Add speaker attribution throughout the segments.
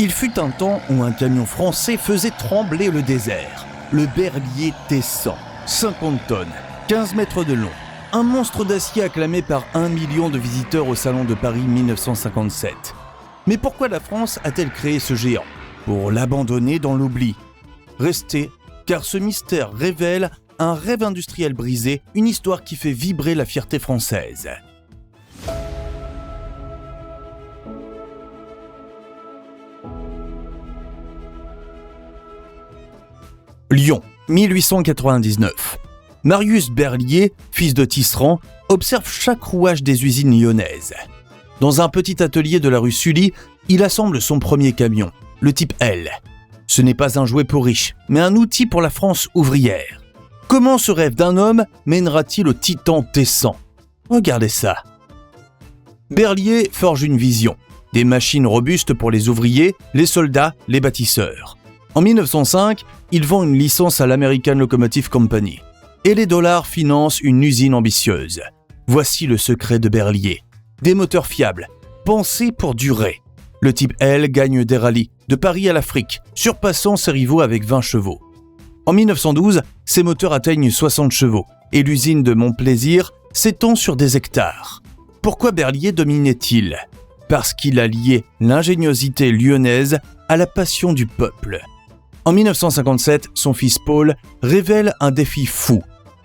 Speaker 1: Il fut un temps où un camion français faisait trembler le désert. Le Berliet T100, 50 tonnes, 15 mètres de long. Un monstre d'acier acclamé par 1 million de visiteurs au Salon de Paris 1957. Mais pourquoi la France a-t-elle créé ce géant ? Pour l'abandonner dans l'oubli. Restez, car ce mystère révèle un rêve industriel brisé, une histoire qui fait vibrer la fierté française. Lyon, 1899. Marius Berliet, fils de tisserand, observe chaque rouage des usines lyonnaises. Dans un petit atelier de la rue Sully, il assemble son premier camion, le type L. Ce n'est pas un jouet pour riches, mais un outil pour la France ouvrière. Comment ce rêve d'un homme mènera-t-il au titan T100 ? Regardez ça. Berliet forge une vision, des machines robustes pour les ouvriers, les soldats, les bâtisseurs. En 1905, il vend une licence à l'American Locomotive Company. Et les dollars financent une usine ambitieuse. Voici le secret de Berliet. Des moteurs fiables, pensés pour durer. Le type L gagne des rallyes, de Paris à l'Afrique, surpassant ses rivaux avec 20 chevaux. En 1912, ces moteurs atteignent 60 chevaux et l'usine de Montplaisir s'étend sur des hectares. Pourquoi Berliet dominait-il ? Parce qu'il a lié l'ingéniosité lyonnaise à la passion du peuple. En 1957, son fils Paul révèle un défi fou.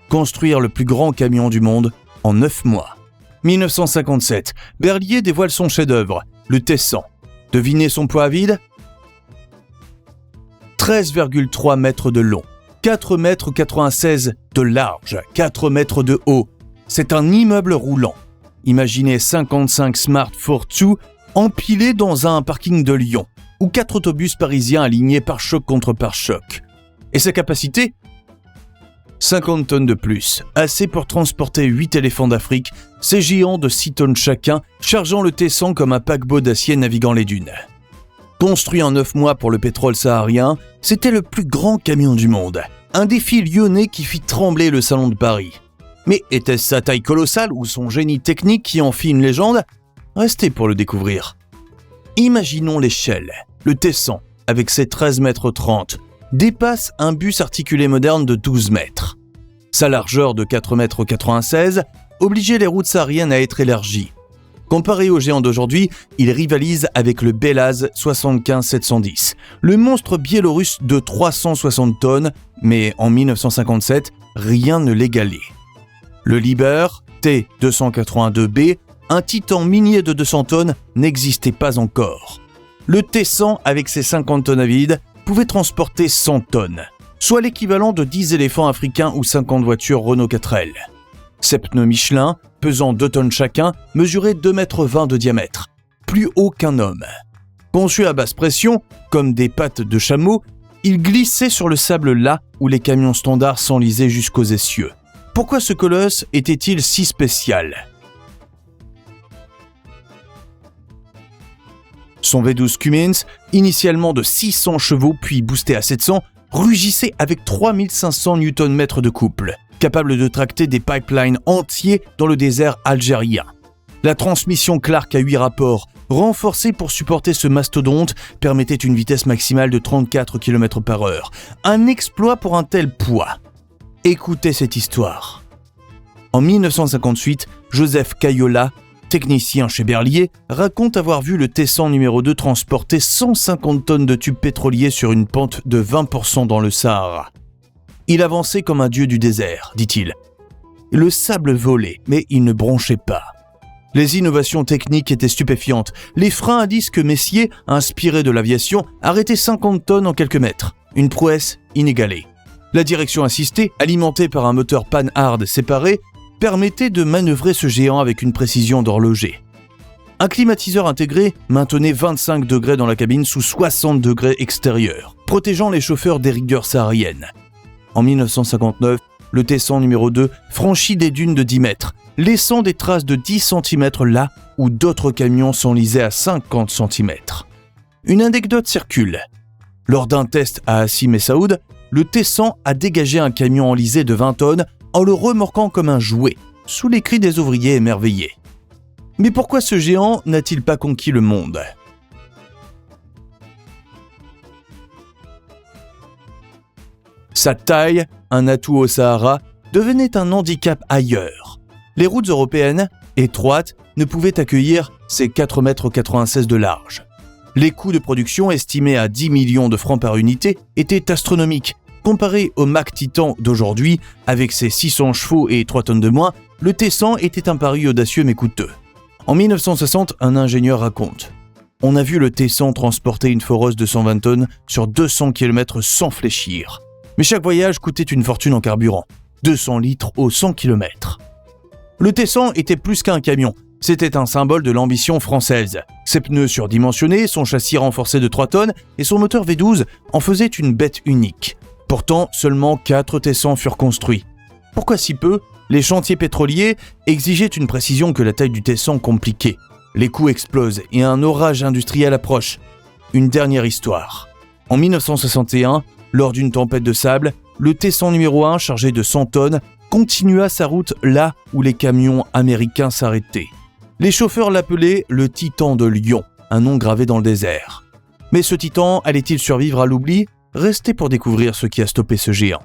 Speaker 1: Construire le plus grand camion du monde en 9 mois. 1957, Berliet dévoile son chef-d'œuvre, le T100. Devinez son poids à vide ? 13,3 mètres de long, 4,96 mètres de large, 4 mètres de haut. C'est un immeuble roulant. Imaginez 55 Smart Fortwo empilés dans un parking de Lyon, ou 4 autobus parisiens alignés pare-choc contre pare-choc. Et sa capacité ? 50 tonnes de plus, assez pour transporter 8 éléphants d'Afrique, ces géants de 6 tonnes chacun, chargeant le T100 comme un paquebot d'acier naviguant les dunes. Construit en 9 mois pour le pétrole saharien, c'était le plus grand camion du monde. Un défi lyonnais qui fit trembler le Salon de Paris. Mais était-ce sa taille colossale ou son génie technique qui en fit une légende ? Restez pour le découvrir. Imaginons l'échelle. Le T100, avec ses 13,30 mètres, dépasse un bus articulé moderne de 12 mètres. Sa largeur de 4,96 mètres obligeait les routes sahariennes à être élargies. Comparé au géant d'aujourd'hui, il rivalise avec le Belaz 75-710, le monstre biélorusse de 360 tonnes, mais en 1957, rien ne l'égalait. Le Liber T282B, un titan minier de 200 tonnes, n'existait pas encore. Le T100, avec ses 50 tonnes à vide, pouvait transporter 100 tonnes, soit l'équivalent de 10 éléphants africains ou 50 voitures Renault 4L. 7 pneus Michelin, pesant 2 tonnes chacun, mesuraient 2,20 mètres de diamètre, plus haut qu'un homme. Conçu à basse pression, comme des pattes de chameau, il glissait sur le sable là où les camions standards s'enlisaient jusqu'aux essieux. Pourquoi ce colosse était-il si spécial ? Son V12 Cummins, initialement de 600 chevaux puis boosté à 700, rugissait avec 3500 Nm de couple, capable de tracter des pipelines entiers dans le désert algérien. La transmission Clark à 8 rapports, renforcée pour supporter ce mastodonte, permettait une vitesse maximale de 34 km/h. Un exploit pour un tel poids. Écoutez cette histoire. En 1958, Joseph Cayola, technicien chez Berliet, raconte avoir vu le T100 numéro 2 transporter 150 tonnes de tubes pétroliers sur une pente de 20% dans le Sahara. Il avançait comme un dieu du désert, dit-il. Le sable volait, mais il ne bronchait pas. Les innovations techniques étaient stupéfiantes. Les freins à disque Messier, inspirés de l'aviation, arrêtaient 50 tonnes en quelques mètres. Une prouesse inégalée. La direction assistée, alimentée par un moteur Panhard séparé, permettait de manœuvrer ce géant avec une précision d'horloger. Un climatiseur intégré maintenait 25 degrés dans la cabine sous 60 degrés extérieurs, protégeant les chauffeurs des rigueurs sahariennes. En 1959, le T100 numéro 2 franchit des dunes de 10 mètres, laissant des traces de 10 cm là où d'autres camions s'enlisaient à 50 cm. Une anecdote circule. Lors d'un test à Hassim et Saoud, le T100 a dégagé un camion enlisé de 20 tonnes en le remorquant comme un jouet, sous les cris des ouvriers émerveillés. Mais pourquoi ce géant n'a-t-il pas conquis le monde ? Sa taille, un atout au Sahara, devenait un handicap ailleurs. Les routes européennes, étroites, ne pouvaient accueillir ces 4,96 m de large. Les coûts de production estimés à 10 millions de francs par unité étaient astronomiques. Comparé au Mack Titan d'aujourd'hui, avec ses 600 chevaux et 3 tonnes de moins, le T100 était un pari audacieux mais coûteux. En 1960, un ingénieur raconte « On a vu le T100 transporter une foreuse de 120 tonnes sur 200 km sans fléchir. Mais chaque voyage coûtait une fortune en carburant, 200 litres aux 100 km. » Le T100 était plus qu'un camion, c'était un symbole de l'ambition française. Ses pneus surdimensionnés, son châssis renforcé de 3 tonnes et son moteur V12 en faisaient une bête unique. Pourtant, seulement 4 T100 furent construits. Pourquoi si peu ? Les chantiers pétroliers exigeaient une précision que la taille du T100 compliquait. Les coûts explosent et un orage industriel approche. Une dernière histoire. En 1961, lors d'une tempête de sable, le T100 numéro 1, chargé de 100 tonnes, continua sa route là où les camions américains s'arrêtaient. Les chauffeurs l'appelaient le Titan de Lyon, un nom gravé dans le désert. Mais ce Titan allait-il survivre à l'oubli ? Restez pour découvrir ce qui a stoppé ce géant.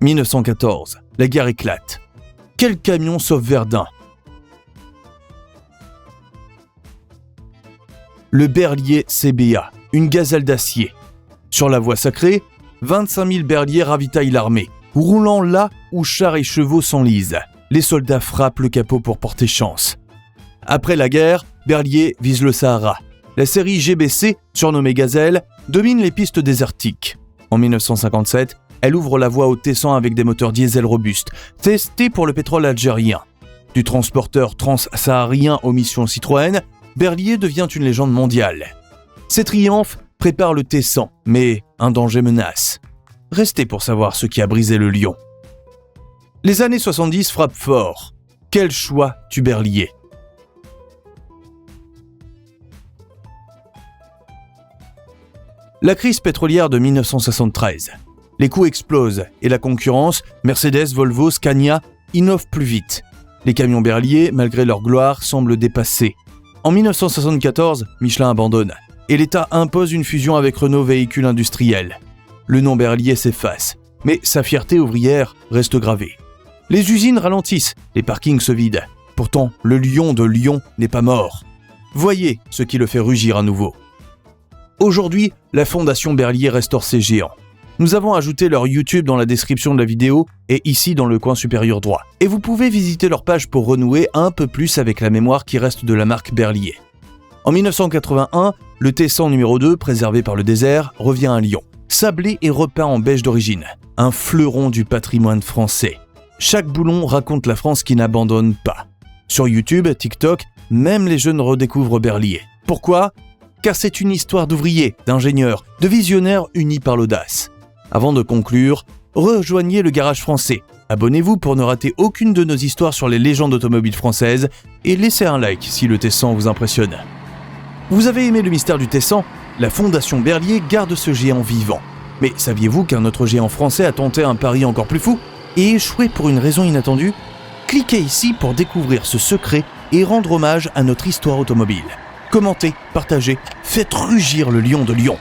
Speaker 1: 1914, la guerre éclate. Quel camion sauve Verdun ? Le Berlier CBA, une gazelle d'acier. Sur la voie sacrée, 25 000 berliers ravitaillent l'armée, roulant là où chars et chevaux s'enlisent. Les soldats frappent le capot pour porter chance. Après la guerre, Berlier vise le Sahara. La série GBC, surnommée Gazelle, domine les pistes désertiques. En 1957, elle ouvre la voie au T100 avec des moteurs diesel robustes, testés pour le pétrole algérien. Du transporteur transsaharien aux missions Citroën, Berlier devient une légende mondiale. Ses triomphes préparent le T100, mais un danger menace. Restez pour savoir ce qui a brisé le lion. Les années 70 frappent fort. Quel choix tue Berlier ? La crise pétrolière de 1973. Les coûts explosent et la concurrence, Mercedes, Volvo, Scania, innove plus vite. Les camions Berlier, malgré leur gloire, semblent dépassés. En 1974, Michelin abandonne et l'État impose une fusion avec Renault Véhicules Industriels. Le nom Berlier s'efface, mais sa fierté ouvrière reste gravée. Les usines ralentissent, les parkings se vident. Pourtant, le lion de Lyon n'est pas mort. Voyez ce qui le fait rugir à nouveau. Aujourd'hui, la Fondation Berlier restaure ses géants. Nous avons ajouté leur YouTube dans la description de la vidéo et ici dans le coin supérieur droit. Et vous pouvez visiter leur page pour renouer un peu plus avec la mémoire qui reste de la marque Berlier. En 1981, le T100 numéro 2, préservé par le désert, revient à Lyon. Sablé et repeint en beige d'origine. Un fleuron du patrimoine français. Chaque boulon raconte la France qui n'abandonne pas. Sur YouTube, TikTok, même les jeunes redécouvrent Berlier. Pourquoi ? Car c'est une histoire d'ouvriers, d'ingénieurs, de visionnaires unis par l'audace. Avant de conclure, rejoignez le Garage Français. Abonnez-vous pour ne rater aucune de nos histoires sur les légendes automobiles françaises et laissez un like si le T100 vous impressionne. Vous avez aimé le mystère du T100? La Fondation Berlier garde ce géant vivant. Mais saviez-vous qu'un autre géant français a tenté un pari encore plus fou et échoué pour une raison inattendue ? Cliquez ici pour découvrir ce secret et rendre hommage à notre histoire automobile. Commentez, partagez, faites rugir le lion de Lyon.